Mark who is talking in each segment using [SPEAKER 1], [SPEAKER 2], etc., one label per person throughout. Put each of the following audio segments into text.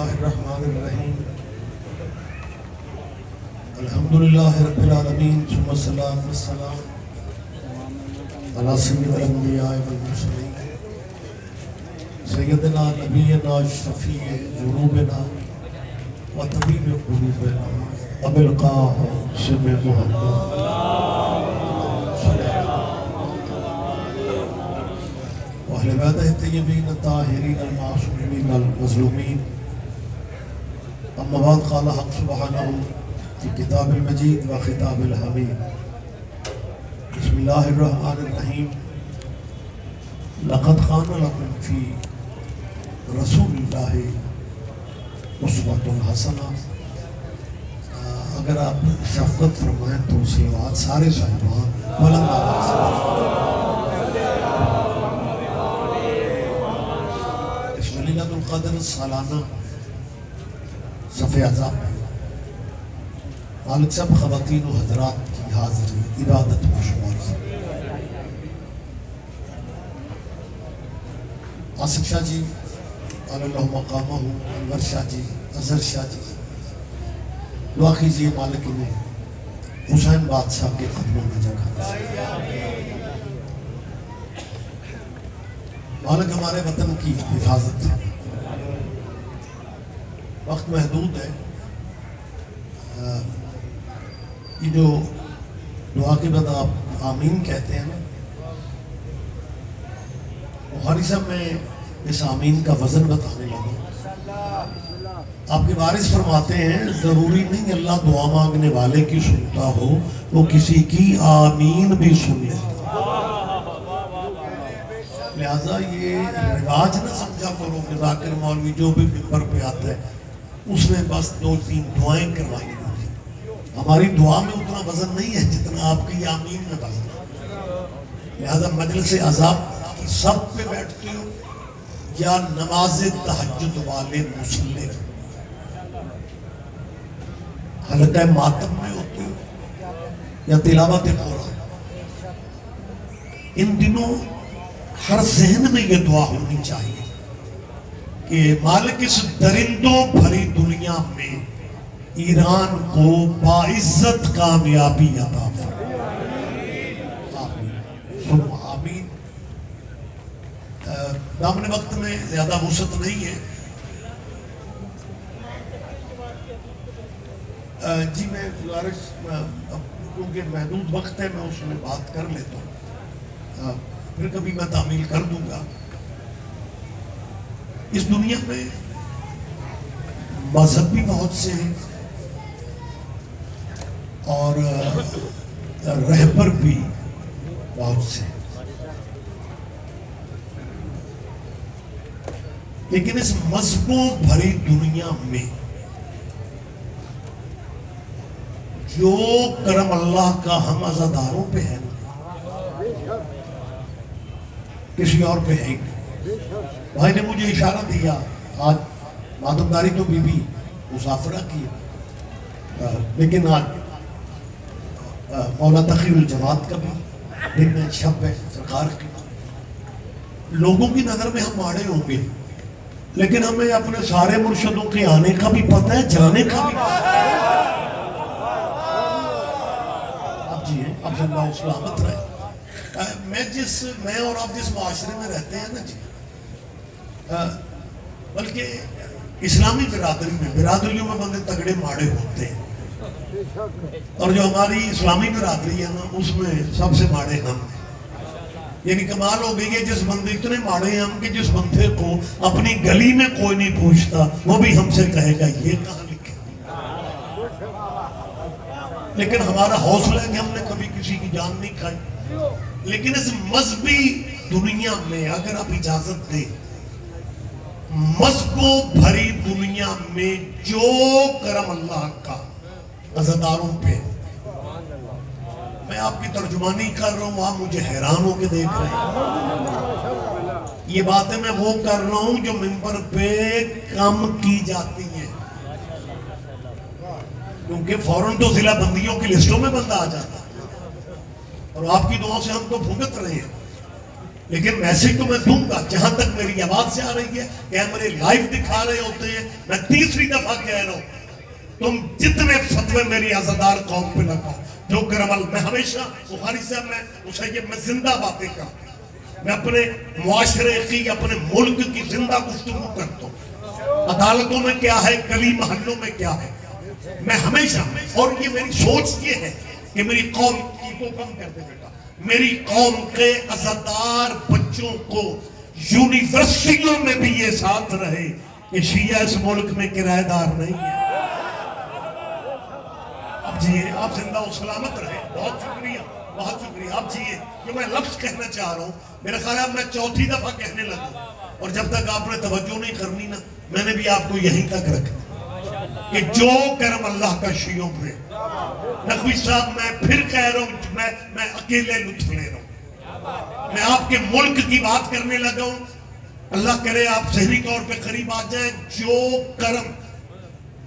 [SPEAKER 1] الله الرحمن الرحيم الحمد لله رب العالمين ثم الصلاة والسلام على سيد الأنبياء والمرسلين سيدنا نبينا شفيع ذنوبنا وطبيب قلوبنا أبي القاسم محمد وأهل بيته الطيبين الطاهرين المعصومين المظلومين. أما بعد قال حق سبحانه في كتاب المجيد وخطاب الحميد. بسم الله الرحمن الرحيم. لقد كان لكم في رسول الله اسوة حسنة. اگر آپ شفقت فرمائیں تو صلوات سارے صاحبان بلند آواز سے اس لیلۃ القدر سالانہ صفحہ عذاب مالک صاحب خواتین و حضرات کی حاضری عبادت میں شمار ہے. آصف شاہ جی اللہ مقامہ، انور شاہ جی، اظہر شاہ جی، دعا کیجیے مالک نے حسین بادشاہ کے قدموں میں جگہ. مالک ہمارے وطن کی حفاظت ہے. وقت محدود ہے. یہ جو دعا کے بعد آپ آمین کہتے ہیں نا، بخاری صاحب میں اس آمین کا وزن بتانے لگا. آپ کے وارث فرماتے ہیں ضروری نہیں اللہ دعا مانگنے والے کی سنتا ہو، وہ کسی کی آمین بھی سن لیتا. لہذا یہ رواج نہ سمجھا کرو کہ ذاکر مولوی جو بھی ممبر پہ آتا ہے اس نے بس 2-3 دعائیں کروائی ہوتی. ہماری دعا میں اتنا وزن نہیں ہے جتنا آپ کی آمین میں وزن ہے. لہذا مجلس عذاب کی سب پہ بیٹھتے ہو یا نماز تہجد والے مصلی حلقہ ماتم میں ہوتے ہو یا تلاوت قرآن، ان دنوں ہر ذہن میں یہ دعا ہونی چاہیے کہ مالک اس درندوں بھری دنیا میں ایران کو باعزت کامیابی عطا فرمائے. آمین. دامن وقت میں زیادہ وسعت نہیں ہے. جی میں گزارش کیونکہ محدود وقت ہے میں اس میں بات کر لیتا ہوں، پھر کبھی میں تعمیل کر دوں گا. اس دنیا میں مذہب بھی بہت سے ہیں اور رہبر بھی بہت سے ہیں، لیکن اس مذہبوں بھری دنیا میں جو کرم اللہ کا ہم عزاداروں پہ ہے کسی اور پہ ہے. بھائی نے مجھے اشارہ دیا آج مادمداری تو بی بی مسافرہ کی، لیکن آج مولا تقی الجواد کا بھی دن میں شب ہے سرکار کی. لوگوں کی نظر میں ہم ماڑے ہوں گے لیکن ہمیں اپنے سارے مرشدوں کے آنے کا بھی پتہ ہے، جانے کا بھی پتہ ہے. اب زندہ سلامت رہے. میں اور آپ جس معاشرے میں رہتے ہیں نا جی، بلکہ اسلامی برادریوں میں بندے تگڑے ماڑے ہوتے ہیں، اور جو ہماری اسلامی برادری ہے نا اس میں سب سے ماڑے ہم ہیں. یعنی کمال ہو گئی ہے جس بندے اتنے ماڑے ہیں ہم کہ جس بندے کو اپنی گلی میں کوئی نہیں پوچھتا وہ بھی ہم سے کہے گا یہ کہاں لکھے. لیکن ہمارا حوصلہ ہے کہ ہم نے کبھی کسی کی جان نہیں کھائی. لیکن اس مذہبی دنیا میں اگر آپ اجازت دیں، مذہبوں بھری دنیا میں جو کرم اللہ کا عزاداروں پہ، میں آپ کی ترجمانی کر رہا ہوں، آپ مجھے حیران ہو کے دیکھ رہے ہیں. یہ باتیں میں وہ کر رہا ہوں جو منبر پہ کم کی جاتی ہیں، کیونکہ فوراً تو ضلع بندیوں کی لسٹوں میں بندہ آ جاتا ہے اور آپ کی دعاؤں سے ہم تو بھگت رہے ہیں. لیکن میسج تو میں دوں گا جہاں تک میری آواز سے آ رہی ہے. کیمرے لائیو دکھا رہے ہوتے ہیں. میں تیسری دفعہ کہہ رہا ہوں تم جتنے فتوے میری عزادار قوم پہ لگاؤ جو کرم میں ہمیشہ بخاری صاحب میں مسیب میں زندہ باتیں کرتا ہوں. میں اپنے معاشرے کی اپنے ملک کی زندہ گفتگو کرتا ہوں. عدالتوں میں کیا ہے, گلی محلوں میں کیا ہے, میں ہمیشہ, اور یہ میری سوچ یہ ہے کہ میری قوم کو کم کر دے بیٹا, میری قوم کے عزادار بچوں کو یونیورسٹیوں میں بھی یہ ساتھ رہے کہ شیعہ اس ملک میں کرایہ دار نہیں ہے. اب جیئے, آپ زندہ و سلامت رہے. بہت شکریہ, بہت شکریہ. آپ جیئے. جو میں لفظ کہنا چاہ رہا ہوں میرا خیال ہے میں چوتھی دفعہ کہنے لگا, اور جب تک آپ نے توجہ نہیں کرنی نا میں نے بھی آپ کو یہیں تک رکھا کہ جو کرم اللہ کا شیعوں پہ. نقوی صاحب میں پھر کہہ رہا ہوں, میں اکیلے لطف لے رہا ہوں. میں آپ کے ملک کی بات کرنے لگا ہوں. اللہ کرے آپ ذہنی طور پہ قریب آ جائیں. جو کرم,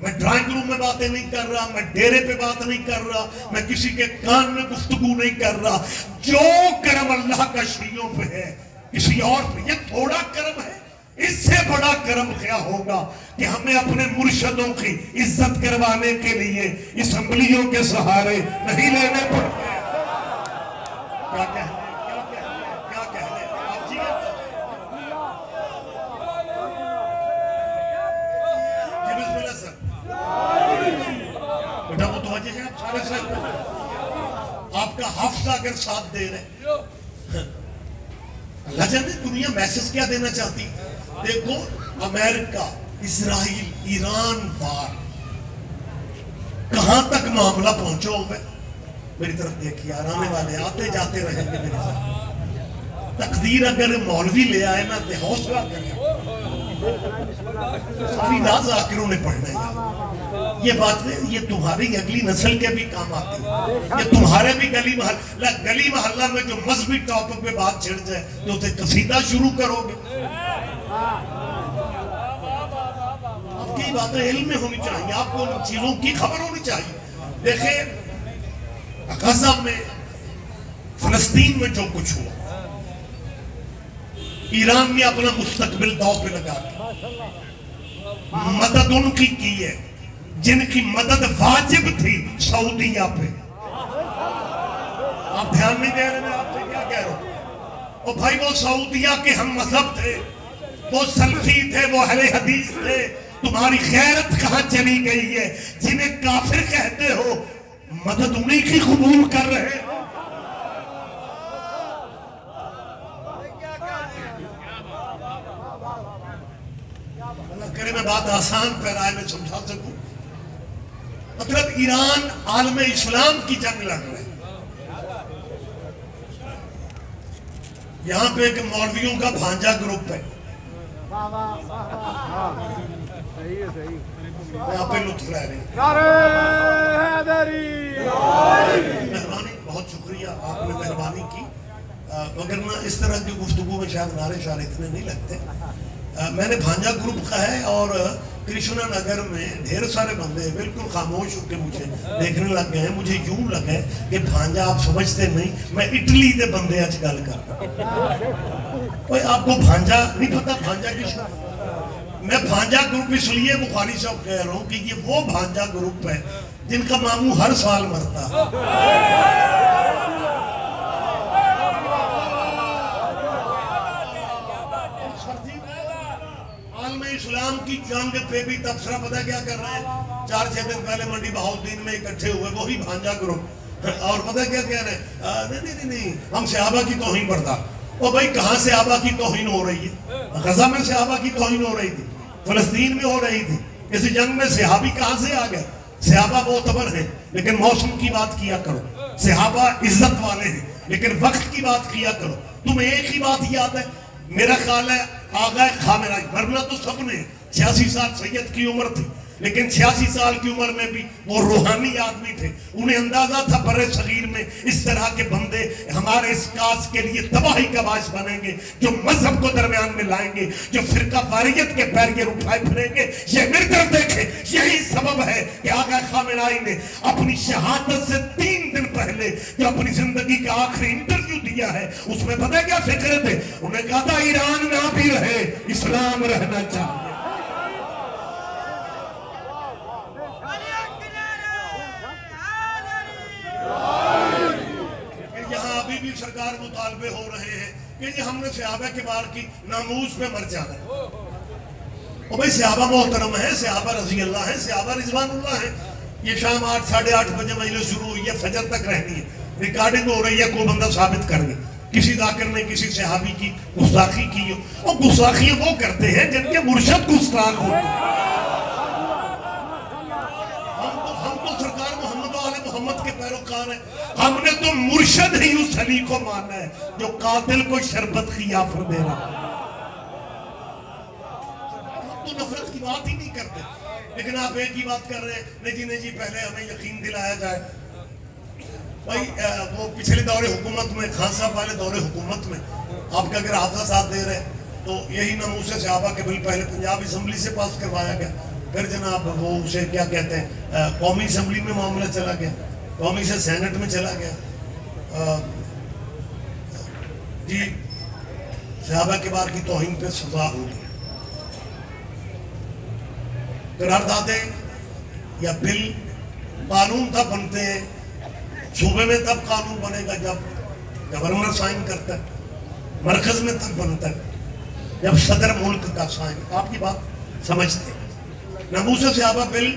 [SPEAKER 1] میں ڈرائنگ روم میں باتیں نہیں کر رہا, میں ڈیرے پہ بات نہیں کر رہا, میں کسی کے کان میں گفتگو نہیں کر رہا. جو کرم اللہ کا شیعوں پہ ہے کسی اور پہ, یہ تھوڑا کرم ہے. اس سے بڑا کرم کیا ہوگا کہ ہمیں اپنے مرشدوں کی عزت کروانے کے لیے اسمبلیوں کے سہارے نہیں لینے پڑتے. کیا کہنے, کیا کہنے, آپ جی بسم اللہ سر. بیٹا متوجہ ہیں آپ سارے سر, آپ کا حافظہ اگر ساتھ دے رہے, اللہ جانے دنیا میسج کیا دینا چاہتی. دیکھو امریکہ, اسرائیل, ایران وار کہاں تک معاملہ پہنچا ہوگا. میری طرف دیکھیے, آنے والے آتے جاتے رہیں گے میرے ساتھ. تقدیر اگر مولوی لے آئے نا تو حوصلہ کریں, ساری رات ذاکروں نے پڑھنا ہے. یہ بات ہے, یہ تمہاری اگلی نسل کے بھی کام آتی ہے. یہ تمہارے بھی گلی محلہ میں جو مذہبی ٹاپک پہ بات چھڑ جائے تو اسے قصیدہ شروع کرو گے. آپ کی باتیں علم میں ہونی چاہیے, آپ کو ان چیزوں کی خبر ہونی چاہیے. دیکھیں غزہ میں, فلسطین میں جو کچھ ہوا, ایران نے اپنا مستقبل داؤ پہ لگا کے مدد ان کی ہے جن کی مدد واجب تھی سعودیہ پہ. آپ دھیان نہیں دے رہے, میں آپ سے کیا کہہ رہا ہوں. اور بھائی وہ سعودیہ کے ہم مذہب تھے, وہ سلفی تھے, وہ اہل حدیث تھے. تمہاری غیرت کہاں چلی گئی ہے جنہیں کافر کہتے ہو, مدد انہی کی قبول کر رہے. اللہ کرے میں بات آسان پیرائے میں سمجھا سکوں. مطلب ایران عالم اسلام کی جنگ لڑ رہے ہیں. یہاں پہ ایک مولویوں کا بھانجا گروپ ہے, یہاں پہ لطف رہ رہے ہیں. مہربانی, بہت شکریہ, آپ نے مہربانی کی. وگرنہ اس طرح کی گفتگو میں شاید نعرے شعرے اتنے نہیں لگتے. میں نے بھانجا گروپ کا ہے, اور کرشنا نگر میں ڈھیر سارے بندے بالکل خاموش ہو کے مجھے دیکھنے لگ گئے ہیں. مجھے یوں لگا کہ بھانجا آپ سمجھتے نہیں, میں اٹلی دے بندے اچ گل کرتا. آپ کو بھانجا نہیں پتا, بھانجا کس کا. میں بھانجا گروپ اس لیے بخاری صاحب کہہ رہا ہوں کہ یہ وہ بھانجا گروپ ہے جن کا ماموں ہر سال مرتا. عالم اسلام کی جنگ پہ بھی تبصرہ پتہ کیا کر رہے ہیں. 4-6 دن پہلے منڈی بہاؤالدین میں اکٹھے ہوئے وہی بھانجا گروپ, اور پتہ کیا کہہ رہے ہیں, نہیں ہم صحابہ کی توہین بردار. اور بھائی کہاں صحابہ کی توہین ہو رہی ہے؟ غزہ میں صحابہ کی توہین ہو رہی تھی, فلسطین میں ہو رہی تھی. اس جنگ میں صحابی کہاں سے آ گئے؟ صحابہ معتبر ہیں لیکن موسم کی بات کیا کرو. صحابہ عزت والے ہیں لیکن وقت کی بات کیا کرو. تمہیں ایک ہی بات یاد ہے, میرا خیال ہے آغا خامنہ ای, ورنہ تو سب نے 86 سال سید کی عمر تھی, لیکن 86 سال کی عمر میں بھی وہ روحانی آدمی تھے. انہیں اندازہ تھا برے صغیر میں اس طرح کے بندے ہمارے اس کاس کے لیے تباہی کا باعث بنیں گے, جو مذہب کو درمیان میں لائیں گے, جو فرقہ واریت کے پیرگر اٹھائے پھریں گے. یہ میری طرف دیکھیں, یہی سبب ہے کہ آقا خامنہئی نے اپنی شہادت سے 3 دن پہلے جو اپنی زندگی کا آخری انٹرویو دیا ہے, اس میں پتہ کیا فکر تھے؟ انہیں کہا تھا ایران نہ بھی رہے, اسلام رہنا چاہیے. یہاں ابھی بھی سرکار مطالبے ہو رہے ہیں کہ یہ ہم نے صحابہ کے بار کی ناموز پہ مر جانا ہے. اور بھئی صحابہ محترم ہیں, صحابہ رضی اللہ ہیں, صحابہ رضوان اللہ ہیں. یہ شام 8 ساڑھے 8 بجے مجلس شروع ہوئی ہے, فجر تک رہنی ہے, ریکارڈنگ ہو رہی ہے, کوئی بندہ ثابت کر دے کسی ذاکر نے کسی صحابی کی گستاخی کی ہو. اور گستاخیاں وہ کرتے ہیں جن کے مرشد گستاخ ہوتے ہیں. ہم تو سرکار محمد و آل محمد کے پیروکار ہیں. ہم نے تو مرشد ہی اس علی کو مانا ہے جو قاتل کو شربت خیافر دے رہا ہے. ہم تو نفرت کی بات ہی نہیں کرتے, لیکن آپ ایک ہی بات کر رہے ہیں, نہیں جی پہلے ہمیں یقین دلایا جائے. بھائی وہ پچھلے دور حکومت میں, خان صاحب والے دور حکومت میں آپ کا اگر حافظہ ساتھ دے رہے تو یہی ناموس صحابہ کے بل پہلے پنجاب اسمبلی سے پاس کروایا گیا, پھر جناب وہ اسے کیا کہتے ہیں قومی اسمبلی میں معاملہ چلا گیا, قومی سے سینٹ میں چلا گیا. جی صحابہ کے بار کی توہین پہ سزا ہوگی. قراردادیں یا بل قانون تب بنتے ہیں صوبے میں, تب قانون بنے گا جب گورنر سائن کرتا ہے, مرکز میں تب بنتا ہے جب صدر ملک کا سائن. آپ کی بات سمجھتے ہیں. ناموس صحابہ بل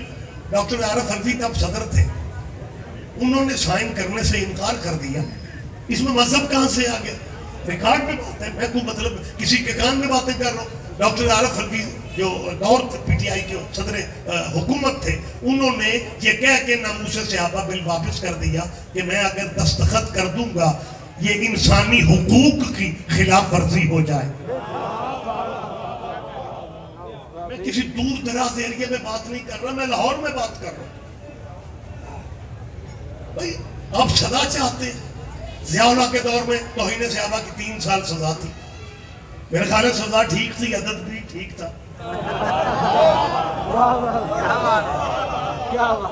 [SPEAKER 1] ڈاکٹر عارف حلفی تب صدر تھے, انہوں نے سائن کرنے سے انکار کر دیا. اس میں مذہب کہاں سے آ گیا؟ ریکارڈ میں بات ہے, میں کوئی مطلب کسی کے کان میں باتیں کر رہا ہوں. ڈاکٹر عارف حلفی جو دور پی ٹی آئی کے صدر حکومت تھے, انہوں نے یہ کہہ کے ناموس صحابہ بل واپس کر دیا کہ میں اگر دستخط کر دوں گا یہ انسانی حقوق کی خلاف ورزی ہو جائے. میں کسی دور دراز ایریے میں بات نہیں کر رہا, میں لاہور میں بات کر رہا ہوں. بھائی آپ سزا چاہتے ہیں. ضیاء اللہ کے دور میں توہین صحابہ کی 3 سال سزا تھی. میرے خیال ہے سزا ٹھیک تھی, عدد بھی ٹھیک تھا,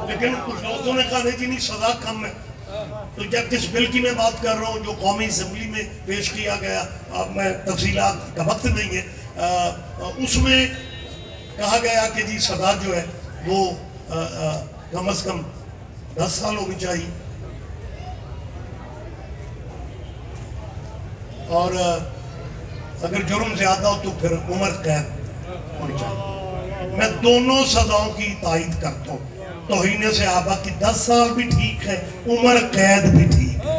[SPEAKER 1] لیکن کچھ دوستوں نے کہا نہیں جی نہیں سزا کم ہے. تو جب جس بل کی میں بات کر رہا ہوں جو قومی اسمبلی میں پیش کیا گیا, اب میں تفصیلات کا وقت نہیں ہے, اس میں کہا گیا کہ جی سزا جو ہے وہ کم از کم 10 سال ہونی چاہیے, اور اگر جرم زیادہ ہو تو پھر عمر قید ہونی چاہیے. میں دونوں سزاؤں کی تائید کرتا ہوں. توہین صحابہ کی 10 سال بھی ٹھیک ہے, عمر قید بھی ٹھیک ہے.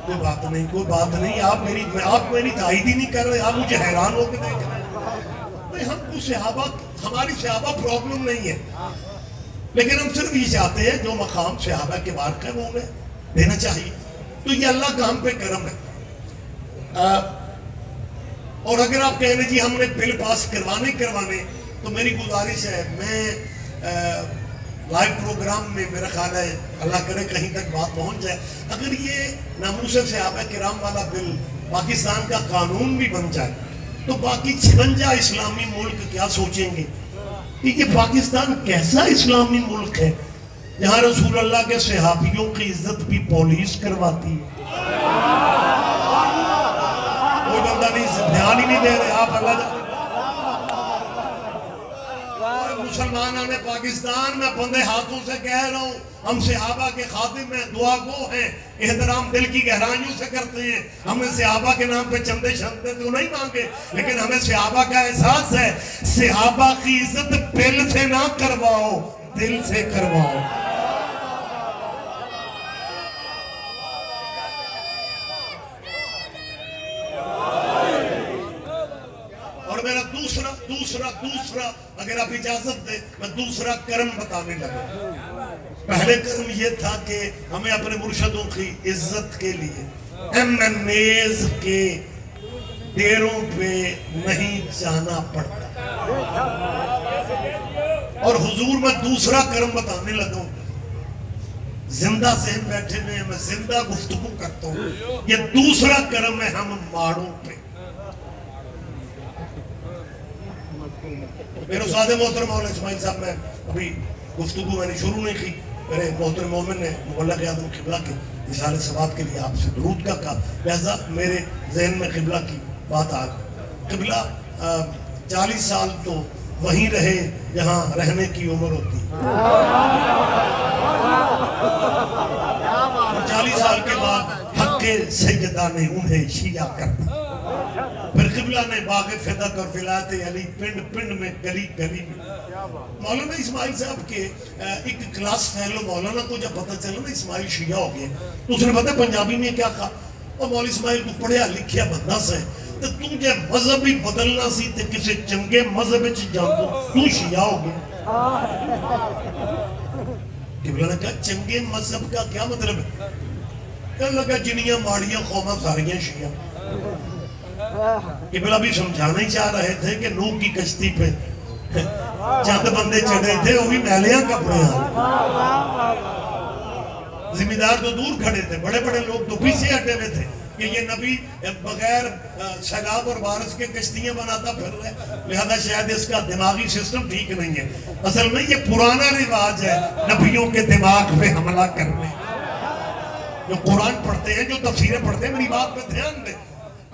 [SPEAKER 1] کوئی بات نہیں, کوئی بات نہیں. آپ میری تائید ہی نہیں کر رہے, آپ مجھے حیران ہو کے دیکھ رہے ہیں. ہم کو صحابہ, ہماری صحابہ پرابلم نہیں ہے, لیکن ہم صرف یہ چاہتے ہیں جو مقام صحابہ کے بار کا وہ ہمیں دینا چاہیے. تو یہ اللہ کا ہم پہ کرم ہے. اور اگر آپ کہیں جی ہم نے بل پاس کروانے تو میری گزارش ہے, میں لائیو پروگرام میں میرا خیال ہے اللہ کرے کہیں تک بات پہنچ جائے, اگر یہ ناموس صحابہ کرام والا بل پاکستان کا قانون بھی بن جائے تو باقی 56 اسلامی ملک کیا سوچیں گے کہ یہ پاکستان کیسا اسلامی ملک ہے جہاں رسول اللہ کے صحابیوں کی عزت بھی پولیس کرواتی ہے. کوئی بندہ نہیں, دھیان ہی نہیں دے رہے آپ. اللہ مسلمانوں نے پاکستان میں بندے ہاتھوں سے کہہ رہا ہوں, ہم صحابہ کے خادم ہیں, دعا گو ہیں, احترام دل کی گہرائیوں سے کرتے ہیں. ہمیں صحابہ کے نام پہ چندے شندے تو نہیں مانگے, لیکن ہمیں صحابہ کا احساس ہے. صحابہ کی عزت بل سے نہ کرواؤ, دل سے کرواؤ. اور میرا دوسرا اگر آپ اجازت دیں میں دوسرا کرم بتانے لگا. پہلے کرم یہ تھا کہ ہمیں اپنے مرشدوں کی عزت کے لیے MMAs کے ڈیروں پہ نہیں جانا پڑتا. اور حضور میں دوسرا کرم بتانے لگا ہوں. زندہ ذہن بیٹھے ہوئے میں زندہ گفتگو کرتا ہوں. یہ دوسرا کرم ہے ہم ماڑوں پہ. میرے استاد محترم مولانا اسماعیل صاحب، میں ابھی گفتگو میں نے شروع نہیں کی، میرے محترم مومن نے مبلغ اعظم قبلہ کے اظہار ثواب کے لیے آپ سے درود کا کہا، لہذا میرے ذہن میں قبلہ کی بات آ گئی. قبلہ 40 سال تو وہیں رہے جہاں رہنے کی عمر ہوتی. 40 سال کے بعد حق سیدہ نے انہیں شیعہ کرتا. پھر قبلہ نے باغ فدق اور ولایت علی پنڈ پنڈ میں گلی گلی میں. مولانا اسماعیل صاحب کے ایک کلاس فیلو مولانا کو جب پتہ چلا نا اسماعیل شیعہ ہو گئے تو اس نے پتہ پنجابی میں کیا کہا، اور مولانا اسماعیل کو پڑھیا لکھیا بندہ سے تو تجھے مذہب ہی بدلنا سی تے کسی چنگے مذہب وچ جان تو شیعہ ہو گیا. قبلہ نے کہا چنگے مذہب کا کیا مطلب ہے؟ کہنے لگا جنیاں ماڑیاں قوماں ساریاں شیعہ. قبلہ بھی سمجھانا ہی چاہ رہے تھے کہ نوح کی کشتی پہ چند بندے چڑھے تھے، وہ بھی میلیاں کپڑے ہیں. ذمہ دار تو دور کھڑے تھے، بڑے بڑے لوگ تو پیچھے ہٹے ہوئے تھے کہ یہ نبی بغیر سیلاب اور بارش کے کشتیاں بناتا پھر رہے، لہذا شاید اس کا دماغی سسٹم ٹھیک نہیں ہے. اصل میں یہ پرانا رواج ہے نبیوں کے دماغ پہ حملہ کرنے. جو قرآن پڑھتے ہیں، جو تفسیریں پڑھتے ہیں، میری بات پہ دھیان دیں.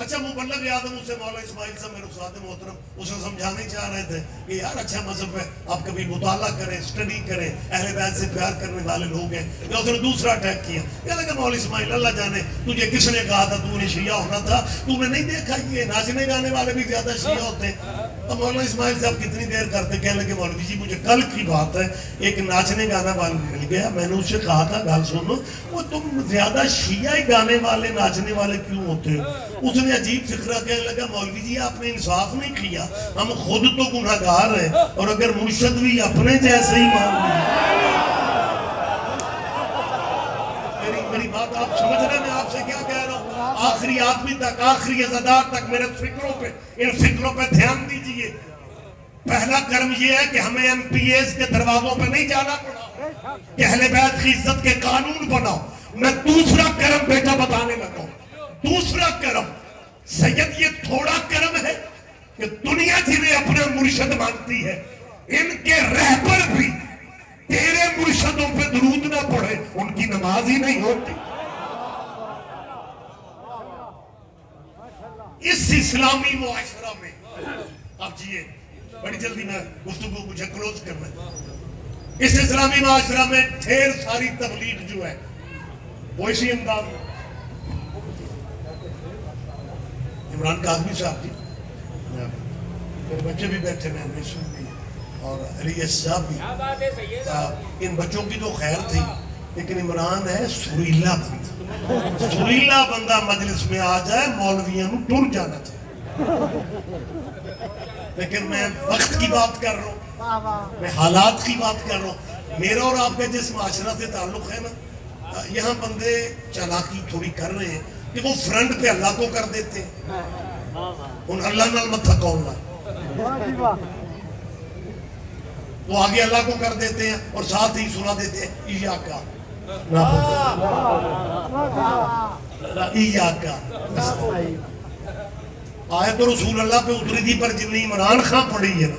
[SPEAKER 1] اچھا مبلغ اعظم اسے مولانا اسماعیل صاحب میرے استاد محترم اسے سمجھانے چاہ رہے تھے کہ یار اچھا مذہب ہے، آپ کبھی مطالعہ کریں، اسٹڈی کریں، اہل بیت سے پیار کرنے والے لوگ ہیں. یا اس نے دوسرا اٹیک کیا، کہنے لگا مولانا اسماعیل اللہ جانے تجھے کس نے کہا تھا تو نے شیعہ ہونا تھا؟ تو نے نہیں دیکھا یہ ناچنے گانے والے بھی زیادہ شیعہ ہوتے ہیں. اب مولانا اسماعیل صاحب کتنی دیر کرتے، کہنے لگے مولوی جی مجھے کل کی بات ہے، ایک ناچنے گانا والا مل گیا، میں نے اس سے کہا تھا گال سنو وہ تم زیادہ شیعہ گانے والے ناچنے والے کیوں ہوتے ہو؟ اس نے عجیب فکرہ کہنے لگا مولوی جی آپ نے انصاف نہیں کیا، ہم خود تو گناہگار ہیں اور اگر مرشد بھی اپنے جیسے ہی مان لیا. میری بات آپ سمجھ رہے ہیں میں آپ سے کیا کہہ رہا ہوں؟ آخری آدمی تک، آخری ازادار تک میرے فکروں پہ، ان فکروں پہ دھیان دیجئے. پہلا کرم یہ ہے کہ ہمیں ایم پی ایز کے دروازوں پہ نہیں جانا پڑا کہ اہل بیت کی عزت کے قانون بناؤ. میں دوسرا کرم بیٹا بتانے لگا ہوں. دوسرا کرم سید یہ تھوڑا کرم ہے کہ دنیا جنہیں اپنا مرشد مانتی ہے ان کے رہبر بھی تیرے مرشدوں پہ درود نہ پڑھے ان کی نماز ہی نہیں ہوتی. اس اسلامی معاشرہ میں آپ جیئے بڑی جلدی میں گفتگو مجھے کلوز کرنا ہے. اس اسلامی معاشرہ میں ڈھیر ساری تبلیغ جو ہے وہ اسی انداز میں. عمران کاظمی صاحب جی میرے بچے بھی بیٹھے ہیں بھی اور علی صاحب بھی، ان بچوں کی تو خیر تھی لیکن عمران ہے سریلا بندہ. سریلا بندہ مجلس میں آ جائے مولویوں کو ٹر جانا چاہیے. لیکن میں وقت کی بات کر رہا ہوں، میں حالات کی بات کر رہا ہوں. میرا اور آپ کا جس معاشرہ سے تعلق ہے نا، یہاں بندے چالاکی تھوڑی کر رہے ہیں کہ وہ فرنٹ پہ اللہ کو کر دیتے ہیں. ان اللہ نال متھا کون لا، وہ آگے اللہ کو کر دیتے ہیں اور ساتھ ہی سنا دیتے ہیں ایاکا ایاکا. آیت رسول اللہ پہ اتری تھی پر جن عمران خان پڑھی ہے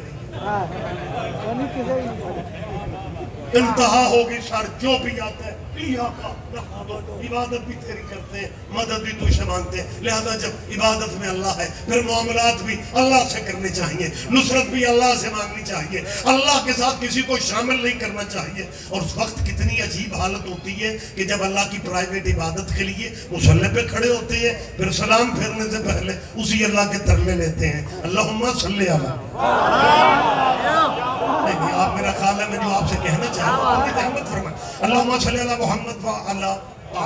[SPEAKER 1] انتہا ہوگی سر جو بھی آتا ہے عبادت بھی تیری کرتے ہیں، مدد بھی تو سے مانتے ہیں. لہذا جب عبادت میں اللہ ہے پھر معاملات بھی اللہ سے کرنے چاہیے، نصرت بھی اللہ سے مانگنی چاہیے، اللہ کے ساتھ کسی کو شامل نہیں کرنا چاہیے. اور اس وقت کتنی عجیب حالت ہوتی ہے کہ جب اللہ کی پرائیویٹ عبادت کے لیے مصلی پہ کھڑے ہوتے ہیں پھر سلام پھیرنے سے پہلے اسی اللہ کے ترلے لیتے ہیں اللہم صلی علیہ. آپ میرا خیال ہے میں جو آپ سے کہنا چاہتا ہوں رحمت فرمائے اللہم صلی علی محمد وعلی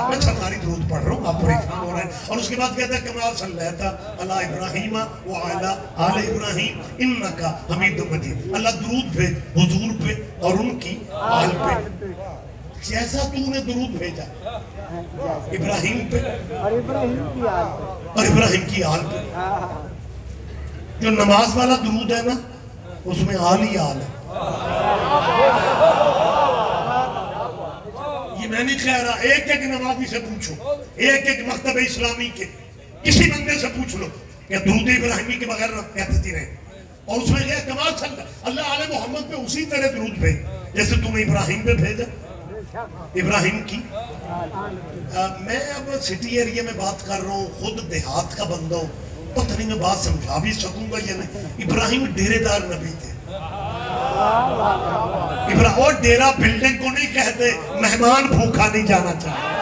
[SPEAKER 1] میں سرکاری درود پڑھ رہا ہوں، آپ پریشان ہو رہے ہیں. اور اس کے بعد کہتا ہے کما صلیت علی ابراہیم وعلی آل ابراہیم انکا حمید مجید. اللہ درود بھیج حضور پہ اور ان کی آل پہ. جیسا تو نے درود بھیجا ابراہیم پہ
[SPEAKER 2] اور ابراہیم کی آل پہ.
[SPEAKER 1] اور ابراہیم کی آل پہ. جو نماز والا درود ہے نا اس میں آل ہی آل ہے. یہ میں نہیں کہہ رہا, ایک ایک نمازی سے پوچھو, ایک ایک مکتب اسلامی کے کسی بندے سے پوچھ لو کہ درود ابراہیمی کے بغیر کہتے رہے, اور اس میں یہ کمال چلتا اللہ علیہ محمد پہ اسی طرح درود بھیج جیسے تم نے ابراہیم پہ بھیجا ابراہیم کی. میں اب سٹی ایریا میں بات کر رہا ہوں, خود دیہات کا بندہ ہوں, پتہ نہیں میں بات سمجھا بھی سکوں گا یا نہیں. ابراہیم ڈیرے دار نبی تھے. اور ڈیرا بلڈنگ کو نہیں کہتے, مہمان بھوکا نہیں جانا چاہے.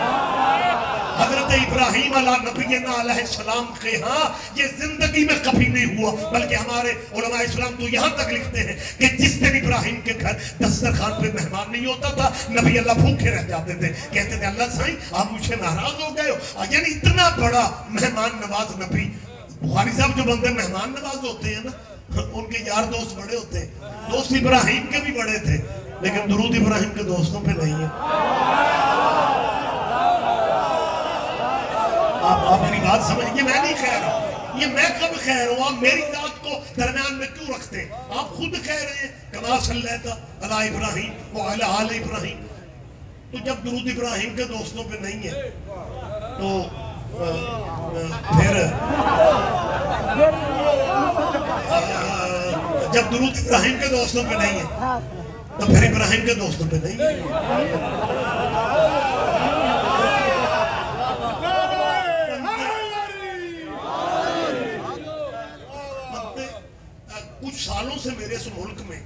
[SPEAKER 1] حضرت ابراہیم نبینا علیہ السلام کے ہاں یہ زندگی میں کبھی نہیں ہوا, بلکہ ہمارے علماء اسلام تو یہاں تک لکھتے ہیں کہ جس دن ابراہیم کے گھر دسترخوان پہ مہمان نہیں ہوتا تھا نبی اللہ بھوکے رہ جاتے تھے. کہتے تھے اللہ سائیں آپ مجھ سے ناراض ہو گئے ہو. یعنی اتنا بڑا مہمان نواز نبی. بخاری صاحب جو بندے مہمان نواز ہوتے ہیں نا ان کے یار دوست بڑے ہوتے ہیں. دوست ابراہیم کے بھی بڑے تھے لیکن درود ابراہیم کے دوستوں پہ نہیں ہے. آپ میری بات سمجھ, یہ میں نہیں کہہ رہا, یہ میں کب کہہ رہا ہوں, آپ میری ذات کو درمیان میں کیوں رکھتے ہیں؟ آپ خود کہہ رہے ہیں کما صلی اللہ علی ابراہیم وعلی آل ابراہیم. تو جب درود ابراہیم کے دوستوں پہ نہیں ہے تو پھر جب درود ابراہیم کے دوستوں پہ نہیں ہے تو پھر ابراہیم کے دوستوں پہ نہیں ہے. کچھ سالوں سے میرے اس ملک میں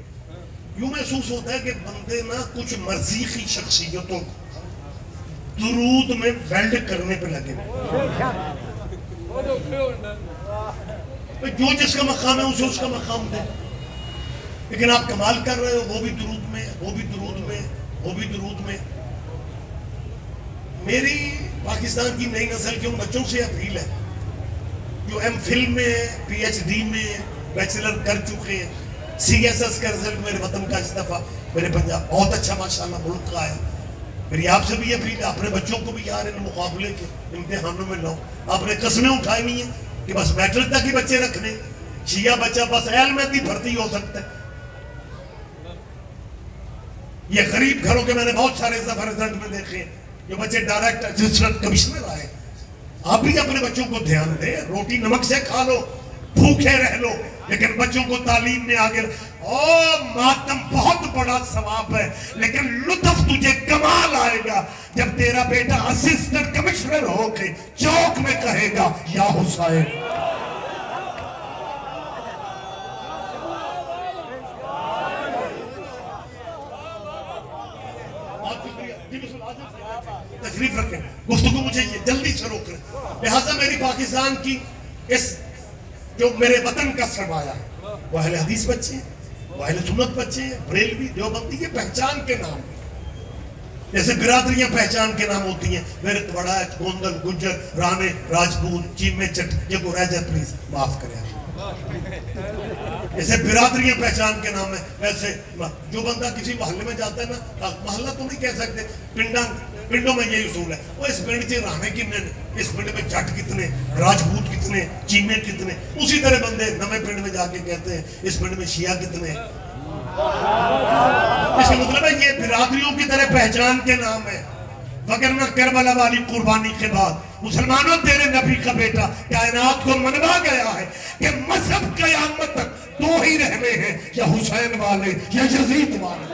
[SPEAKER 1] یوں محسوس ہوتا ہے کہ بندے نا کچھ مرضی کی شخصیتوں درود میں ویلڈ کرنے پہ لگے. جو جس کا مقام ہے اسے اس کا مقام دے, لیکن آپ کمال کر رہے ہو, وہ بھی درود میں, وہ بھی درود میں, وہ بھی درود میں. میری پاکستان کی نئی نسل کے ان بچوں سے اپیل ہے جو ایم فل میں, پی ایچ ڈی میں, بیچلر کر چکے ہیں, سی ایس ایس کا رزلٹ میرے وطن کا استعفیٰ میرے پنجاب بہت اچھا ماشاءاللہ ملک کا ہے. میری آپ سے بھی اپیل ہے, اپنے بچوں کو بھی یار ان مقابلے کے امتحانوں میں لاؤ. آپ نے قسمیں اٹھائی ہوئی ہیں کہ بس میٹرک تک ہی بچے رکھنے, شیعہ بچہ بس ایل میں بھی بھرتی ہو سکتا ہے. یہ غریب گھروں کے میں نے بہت سارے دفعہ رزلٹ میں دیکھے جو بچے ڈائریکٹ اسسٹنٹ کمشنر آئے. آپ بھی اپنے بچوں کو دھیان دیں, روٹی نمک سے کھا لو, بھوکے رہ لو, لیکن بچوں کو تعلیم میں آگے. ماتم بہت بڑا ثواب ہے, لیکن لطف تجھے کمال آئے گا جب تیرا بیٹا اسسٹنٹ کمشنر ہو کے چوک میں کہے گا یا حسین. تشریف رکھیں, گفتگو مجھے یہ جلدی سے روک رہے. لہٰذا میری پاکستان کی اس جو میرے وطن کا سرمایہ ہے وہ اہل حدیث بچے ہیں, وہ اہل سنت بچے ہیں, بریلوی, دیوبندی, یہ پہچان کے نام ہیں. جیسے برادریاں پہچان کے نام ہوتی ہیں, میرے وڑائچ, گوندل, گجر, رانے, راجپوت, چیمے, چٹ, یہ کو رہ جائے پلیز معاف کریں. جیسے برادریاں پہچان کے نام ہے, ویسے جو بندہ کسی محلے میں جاتا ہے نا, محلہ تو نہیں کہہ سکتے, پنڈوں میں یہی اصول ہے, وہ اس پنڈ سے رانے کتنے, اس پنڈ میں جٹ کتنے, راجپوت کتنے, چیمے کتنے. اسی طرح بندے نئے پنڈ میں جا کے کہتے ہیں اس پنڈ میں شیعہ کتنے. اس کا مطلب ہے یہ برادریوں کی طرح پہچان کے نام ہے. وگرنہ کربلا والی قربانی کے بعد مسلمانوں تیرے نبی کا بیٹا کائنات کو منوا گیا ہے کہ مذہب قیامت تک دو ہی رہنے ہیں, یا حسین والے یا یزید والے.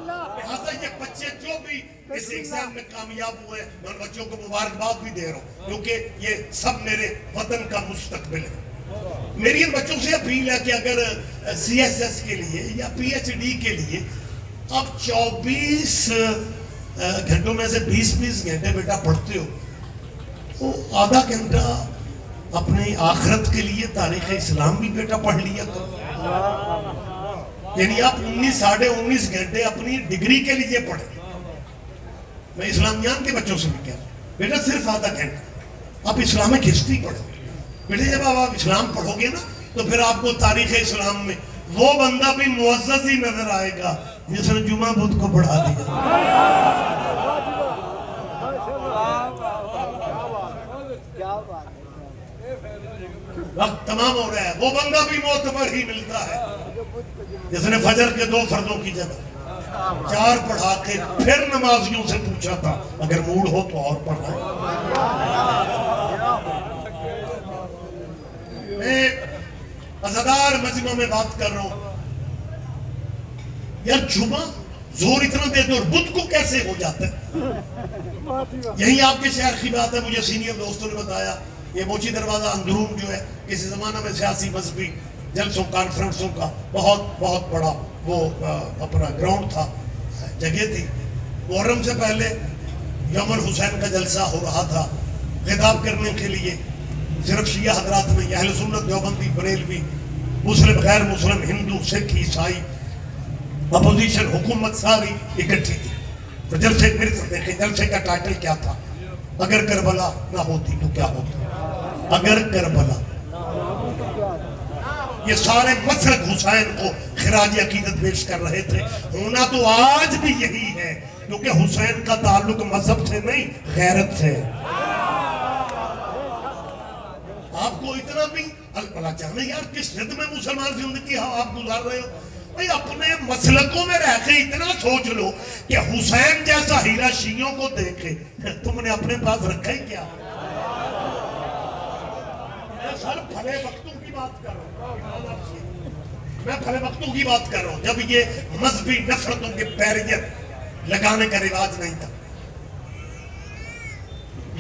[SPEAKER 1] لہٰذا یہ بچے جو بھی اس ایگزام میں کامیاب ہوئے میں ان بچوں کو مبارکباد بھی دے رہا ہوں, کیونکہ یہ سب میرے وطن کا مستقبل ہے. میری ان بچوں سے اپیل ہے کہ اگر سی ایس ایس کے لیے یا پی ایچ ڈی کے لیے آپ 24 گھنٹوں میں سے 20 گھنٹے بیٹا پڑھتے ہو, تو آدھا گھنٹہ اپنی آخرت کے لیے تاریخ اسلام بھی بیٹا پڑھ لیا کرو. یعنی آپ 19-19.5 گھنٹے اپنی ڈگری کے لیے پڑھیں. میں اسلامیان کے بچوں سے بھی کہہ رہا ہوں بیٹا صرف آدھا گھنٹہ آپ اسلامک ہسٹری پڑھو. بیٹے جب آپ اسلام پڑھو گے نا تو پھر آپ کو تاریخ اسلام میں وہ بندہ بھی معزز ہی نظر آئے گا جس نے جمعہ بدھ کو پڑھا دیا.
[SPEAKER 2] کیا بات ہے.
[SPEAKER 1] وقت تمام ہو رہا ہے. وہ بندہ بھی معتبر ہی ملتا ہے جس نے فجر کے 2 فرضوں کی جگہ 4 پڑھا کے پھر نمازیوں سے پوچھا تھا اگر موڈ ہو تو اور پڑھائیں. میں عزادار مجمع میں بات کر رہا ہوں یار جمعہ زور اتنا دے دو اور بدھ کو کیسے ہو جاتا ہے. یہی آپ کے شہر کی بات ہے. مجھے سینئر دوستوں نے بتایا یہ موچی دروازہ اندرون جو ہے کسی زمانہ میں سیاسی مذہبی جلسوں کانفرنسوں کا بہت بڑا وہ اپنا گراؤنڈ تھا, جگہ تھی. محرم سے پہلے یوم الحسین کا جلسہ ہو رہا تھا. خطاب کرنے کے لیے صرف شیعہ حضرات میں اہل سنت دیوبندی بریلوی مسلم غیر مسلم ہندو سکھ عیسائی اپوزیشن حکومت ساری اکٹھی تھی. تو جلسے میرے ساتھ دیکھیں جلسے کا ٹائٹل کیا تھا, اگر کربلا نہ ہوتی تو کیا ہوتا. اگر کربلا, یہ سارے مسلک حسین کو خراج عقیدت پیش کر رہے تھے. ہونا تو آج بھی یہی ہے کیونکہ حسین کا تعلق مذہب سے نہیں غیرت سے. آپ کو اتنا بھی اللہ چاہنے یار کس ضد میں مسلمان زندگی آپ گزار رہے ہو. بھئی اپنے مسلکوں میں رہ کے اتنا سوچ لو کہ حسین جیسا ہیرا شیعوں کو دیکھے تم نے اپنے پاس رکھا ہی کیا. میں سر بھلے وقتوں کی بات کر رہا ہوں, میں بھلے وقتوں کی بات کر رہا ہوں جب یہ مذہبی نفرتوں کے پیریت لگانے کا رواج نہیں تھا.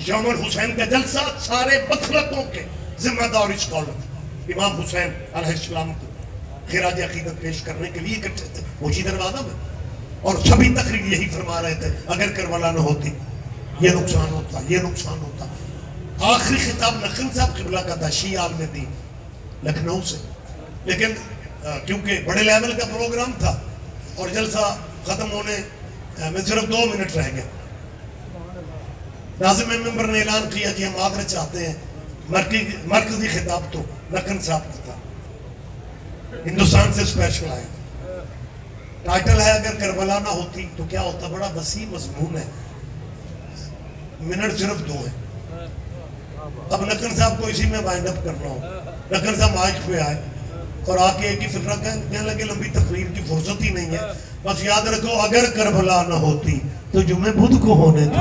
[SPEAKER 1] یوم الحسین کا جلسہ سارے مسلکوں کے ذمہ دار اسکالر امام حسین علیہ السلام کو خراج عقیدت پیش کرنے کے لیے اکٹھے تھے موچی دروازہ میں, اور سبھی تقریر یہی فرما رہے تھے اگر کربلا نہ ہوتی یہ نقصان ہوتا یہ نقصان ہوتا. آخری خطاب نقل صاحب قبلہ کا تھا شیعہ عالم دین لکھنؤ سے, لیکن کیونکہ بڑے لیول کا پروگرام تھا اور جلسہ ختم ہونے میں صرف 2 منٹ رہ گیا. ناظم ممبر نے اعلان کیا کہ ہم معذرت چاہتے ہیں, مرکزی خطاب تو لکھن صاحب کا تھا, ہندوستان سے اسپیشل آئے. ٹائٹل ہے اگر کربلا نہ ہوتی تو کیا ہوتا. بڑا وسیع مضمون ہے, منٹ صرف 2 ہیں. اب نقل صاحب کو اسی میں وائنڈ اپ کر رہا ہوں. نقل صاحب مائک پہ آئے اور آ کے ایک ہی فکرہ کہنے لگے لمبی تقریر کی فرصت ہی نہیں ہے, بس یاد رکھو اگر کربلا نہ ہوتی تو جمعہ بدھ کو ہونے تھے.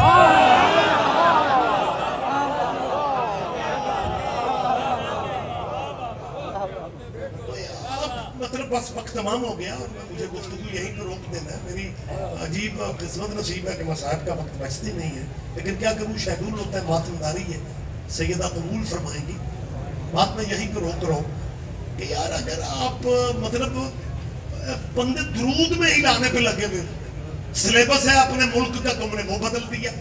[SPEAKER 1] مطلب بس وقت تمام ہو گیا اور مجھے گفتگو یہیں پر روک دینا ہے. میری عجیب قسمت نصیب ہے کہ مصاحب کا وقت بچتے نہیں ہے, لیکن کیا کروں شیڈول ہوتا ہے, ماتمداری ہے. سیدہ قبول فرمائیں گی. بات میں یہیں پر روک رہا ہوں کہ یار اگر آپ مطلب بندے درود میں ہی لانے پہ لگے ہوئے, سلیبس ہے اپنے ملک کا تم نے وہ بدل دیا,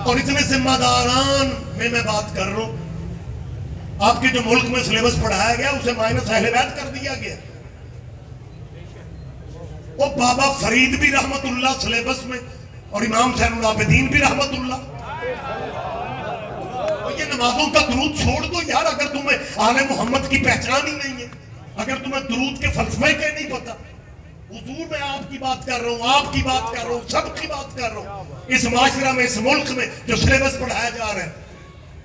[SPEAKER 1] اور اتنے ذمہ داران میں بات کر رہا ہوں. آپ کے جو ملک میں سلیبس پڑھایا گیا اسے مائنس اہل بیت کر دیا گیا. وہ بابا فرید بھی رحمت اللہ سلیبس میں اور امام زین العابدین بھی رحمت اللہ. یہ نمازوں کا درود چھوڑ دو یار. اگر تمہیں آل محمد کی پہچان ہی نہیں ہے, اگر تمہیں درود کے فلسفے کے نہیں پتا, حضور میں آپ کی بات کر رہا ہوں, آپ کی بات کر رہا ہوں, سب کی بات کر رہا ہوں. اس معاشرہ میں اس ملک میں جو سلیبس پڑھایا جا رہا ہے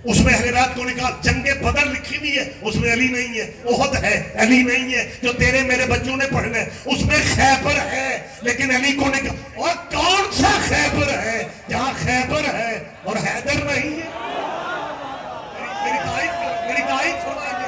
[SPEAKER 1] اس میں اہل بیت کو نکال. جنگ بدر لکھی ہوئی ہے اس میں علی نہیں ہے, احد ہے علی نہیں ہے, جو تیرے میرے بچوں نے پڑھنا ہے اس میں خیبر ہے لیکن علی کو نکال. اور کون سا خیبر ہے جہاں خیبر ہے اور حیدر نہیں ہے. میری تائید فرمائیے.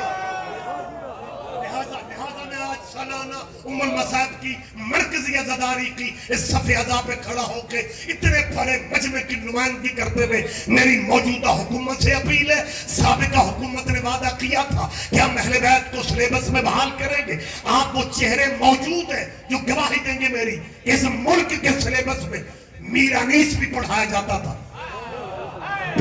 [SPEAKER 1] لہذا میں آج سالانہ ام المصائب کی مرکزی عزاداری کی اس صف اعضاء پہ کھڑا ہو کے اتنے بڑے مجمع کی نمائندگی کرتے ہوئے میری موجودہ حکومت سے اپیل ہے. سابقہ حکومت نے وعدہ کیا تھا کہ ہم اہل بیت کو سلیبس میں بحال کریں گے. آپ وہ چہرے موجود ہیں جو گواہی دیں گے میری. اس ملک کے سلیبس میں میر انیس بھی پڑھایا جاتا تھا,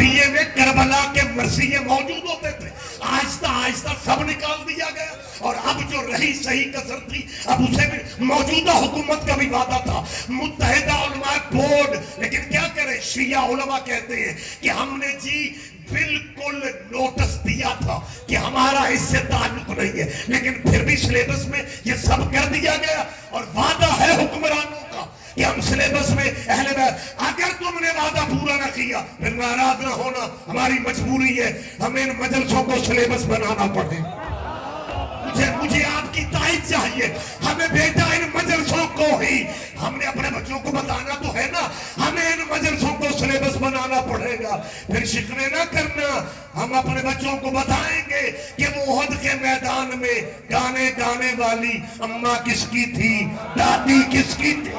[SPEAKER 1] ربیے میں کربلا کے مرثیے موجود ہوتے تھے، آہستہ آہستہ سب نکال دیا گیا، اور اب جو رہی صحیح کسر تھی اب اسے بھی موجودہ حکومت کا بھی وعدہ تھا متحدہ علماء بورڈ، لیکن کیا کریں شیعہ علماء کہتے ہیں کہ ہم نے جی بالکل نوٹس دیا تھا کہ ہمارا اس سے تعلق نہیں ہے، لیکن پھر بھی سلیبس میں یہ سب کر دیا گیا، اور وعدہ ہے حکمرانوں کا کہ ہم سلیبس میں اہل بیت، اگر تم نے وعدہ پورا نہ کیا پھر ناراض نہ ہونا، ہماری مجبوری ہے، ہمیں ان مجلسوں کو سلیبس بنانا پڑے، مجھے آپ کی تائید چاہیے، ہمیں بیٹا ان مجلسوں کو ہی، ہم نے اپنے بچوں کو بتانا تو ہے نا، ہمیں ان مجلسوں کو سلیبس بنانا پڑے گا، پھر شکوے نہ کرنا، ہم اپنے بچوں کو بتائیں گے کہ وہ احد کے میدان میں گانے گانے والی اماں کس کی تھی، دادی کس کی تھی۔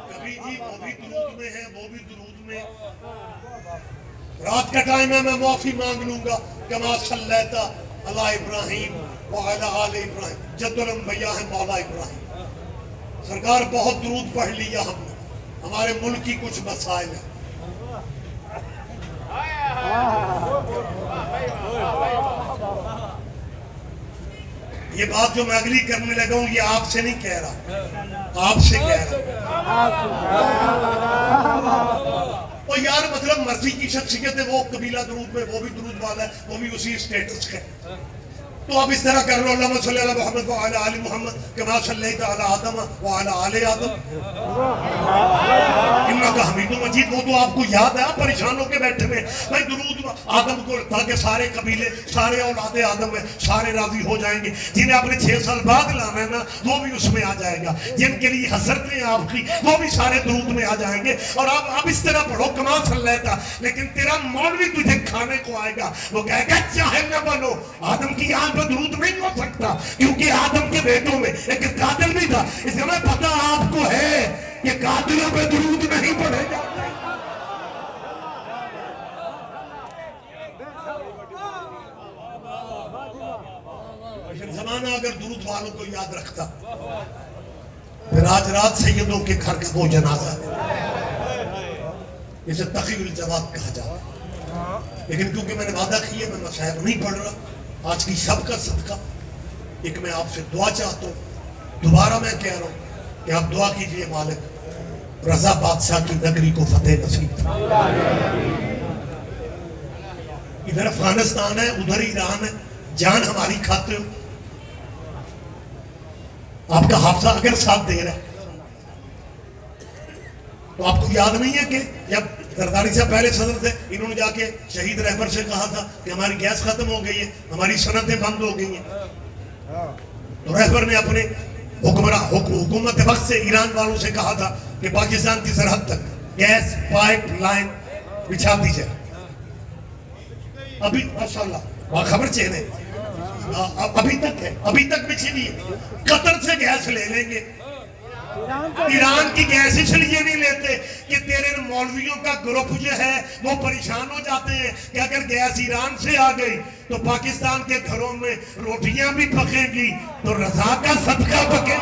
[SPEAKER 1] کبھی جی وہ بھی درود میں ہے، وہ بھی درود میں، رات کا ٹائم ہے، میں معافی مانگ لوں گا، کما صلیت علی ابراہیم وعلی آل ابراہیم، جد الانبیاء ہے مولا ابراہیم، سرکار بہت درود پڑھ لیا ہم نے، ہمارے ملک کی کچھ مسائل ہیں، یہ بات جو میں اگلی کرنے لگا ہوں یہ آپ سے نہیں کہہ رہا، آپ سے کہہ رہا ہوں، اور یار مطلب مرضی کی شخصیت ہے، وہ قبیلہ درود میں وہ بھی درود والا ہے، وہ بھی اسی اسٹیٹس کا ہے، تو آپ اس طرح کر لو اللہم صلی علی محمد وعلی آل محمد کما صلیت علی آدم وعلی آل آدم انکا حمید مجید، وہ تو آپ کو یاد ہے، آپ پریشان ہو کے بیٹھے میں بھائی درود آدم کو، تاکہ سارے قبیلے سارے اولاد آدم میں سارے راضی ہو جائیں گے، جنہیں آپ نے 6 سال بعد لانا ہے نا وہ بھی اس میں آ جائے گا، جن کے لیے حسرت ہے آپ کی وہ بھی سارے درود میں آ جائیں گے، اور آپ اس طرح پڑھو کما صلیت، لیکن تیرا مولوی تجھے کھانے کو آئے گا، وہ کہے گا چاہے نہ بنو، آدم کی آن پہ درود نہیں ہو سکتا، کیونکہ آدم کے بیٹوں میں ایک قاتل بھی تھا، اس لیے میں پتہ آپ کو ہے کہ قاتلوں پہ درود نہیں پڑھے جاتے۔ زمانہ اگر درود والوں کو یاد رکھتا پھر آج رات سیدوں کے گھر کا وہ جنازہ اسے تقی الجواد کہا جاتا، لیکن کیونکہ میں نے وعدہ کیا میں مسائب نہیں پڑھ رہا، آج کی سب کا صدقہ ایک میں آپ سے دعا چاہتا ہوں، دوبارہ میں کہہ رہا ہوں کہ آپ دعا کیجئے مالک رضا بادشاہ کی نگری کو فتح نصیب، ادھر افغانستان ہے ادھر ایران ہے، جان ہماری کھاتے ہو، آپ کا حافظہ اگر ساتھ دے رہا ہے تو آپ کو یاد نہیں ہے کہ جب زرداری صاحب پہلے صدر تھے انہوں نے جا کے شہید رہبر سے کہا تھا کہ ہماری گیس ختم ہو گئی ہے، ہماری صنعتیں بند ہو گئی ہیں، تو رہبر نے اپنے حکومت وقت سے ایران والوں سے کہا تھا کہ پاکستان کی سرحد تک گیس پائپ لائن بچھا دی جائے، ابھی ماشاءاللہ وہاں خبر چہرے ابھی تک ہے، ابھی تک بچھی نہیں ہے، قطر سے گیس لے لیں گے، ایران کی گیس اس لیے نہیں لیتے کہ تیرے مولویوں کا گروپ جو ہے وہ پریشان ہو جاتے ہیں کہ اگر گیس ایران سے آ گئی تو پاکستان کے گھروں میں روٹیاں بھی پکیں گی تو رضا کا صدقہ پکے گی۔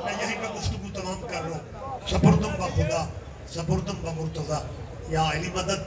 [SPEAKER 1] میں یہیں پہ گفتگو تمام کر رہا ہوں، سپردم با خدا سپردم با مرتضی یا علی مدد